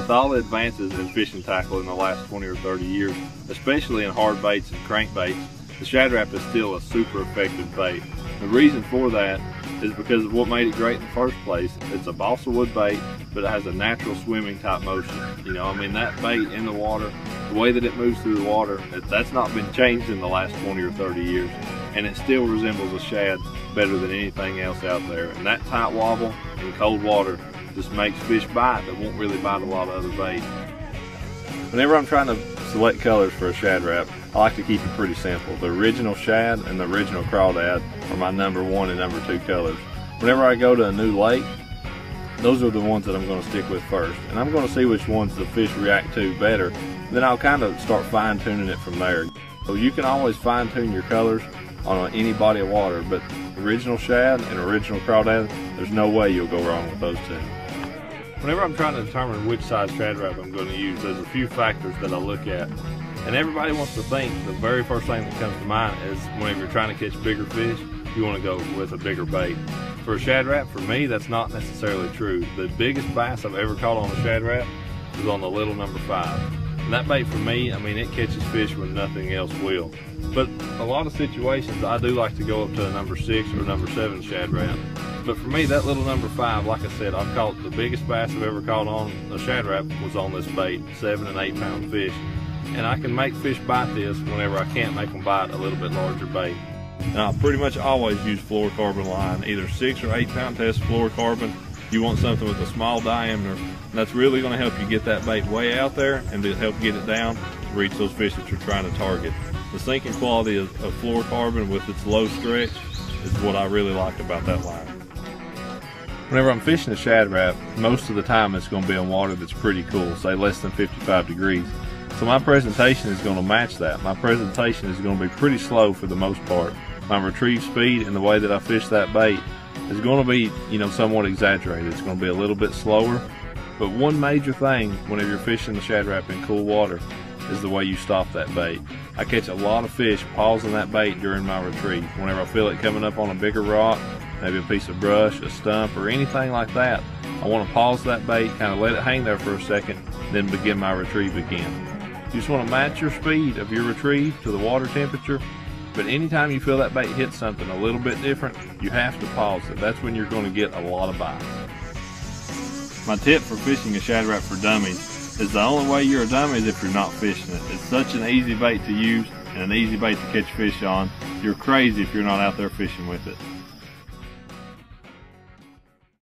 With all the advances in fishing tackle in the last 20 or 30 years, especially in hard baits and crankbaits, the Shad Rap is still a super effective bait. The reason for that is because of what made it great in the first place. It's a balsa wood bait, but it has a natural swimming type motion. You know, I mean, that bait in the water, the way that it moves through the water, that's not been changed in the last 20 or 30 years. And it still resembles a shad better than anything else out there. And that tight wobble in cold water just makes fish bite that won't really bite a lot of other bait. Whenever I'm trying to select colors for a Shad Rap, I like to keep it pretty simple. The original shad and the original crawdad are my #1 and #2 colors. Whenever I go to a new lake, those are the ones that I'm going to stick with first. And I'm going to see which ones the fish react to better. Then I'll kind of start fine-tuning it from there. So you can always fine-tune your colors on any body of water, but original shad and original crawdad, there's no way you'll go wrong with those two. Whenever I'm trying to determine which size Shad Rap I'm going to use, there's a few factors that I look at. And everybody wants to think the very first thing that comes to mind is whenever you're trying to catch bigger fish, you want to go with a bigger bait. For a Shad Rap, for me, that's not necessarily true. The biggest bass I've ever caught on a Shad Rap was on the little #5. And that bait for me, I mean, it catches fish when nothing else will. But a lot of situations, I do like to go up to a #6 or #7 Shad Rap. But for me, that little #5, like I said, I've caught the biggest bass I've ever caught on a Shad Rap was on this bait, 7 and 8 pound fish. And I can make fish bite this whenever I can't make them bite a little bit larger bait. And I pretty much always use fluorocarbon line, either 6 or 8 pound test fluorocarbon. You want something with a small diameter, and that's really going to help you get that bait way out there and to help get it down to reach those fish that you're trying to target. The sinking quality of fluorocarbon with its low stretch is what I really like about that line. Whenever I'm fishing a Shad Rap, most of the time it's going to be on water that's pretty cool, say less than 55 degrees. So my presentation is going to match that. My presentation is going to be pretty slow for the most part. My retrieve speed and the way that I fish that bait is going to be, you know, somewhat exaggerated. It's going to be a little bit slower. But one major thing whenever you're fishing the Shad Rap in cool water is the way you stop that bait. I catch a lot of fish pausing that bait during my retrieve. Whenever I feel it coming up on a bigger rock, maybe a piece of brush, a stump, or anything like that, I want to pause that bait, kind of let it hang there for a second, then begin my retrieve again. You just want to match your speed of your retrieve to the water temperature, but anytime you feel that bait hit something a little bit different, you have to pause it. That's when you're going to get a lot of bites. My tip for fishing a Shad Rap for dummies is the only way you're a dummy is if you're not fishing it. It's such an easy bait to use and an easy bait to catch fish on. You're crazy if you're not out there fishing with it.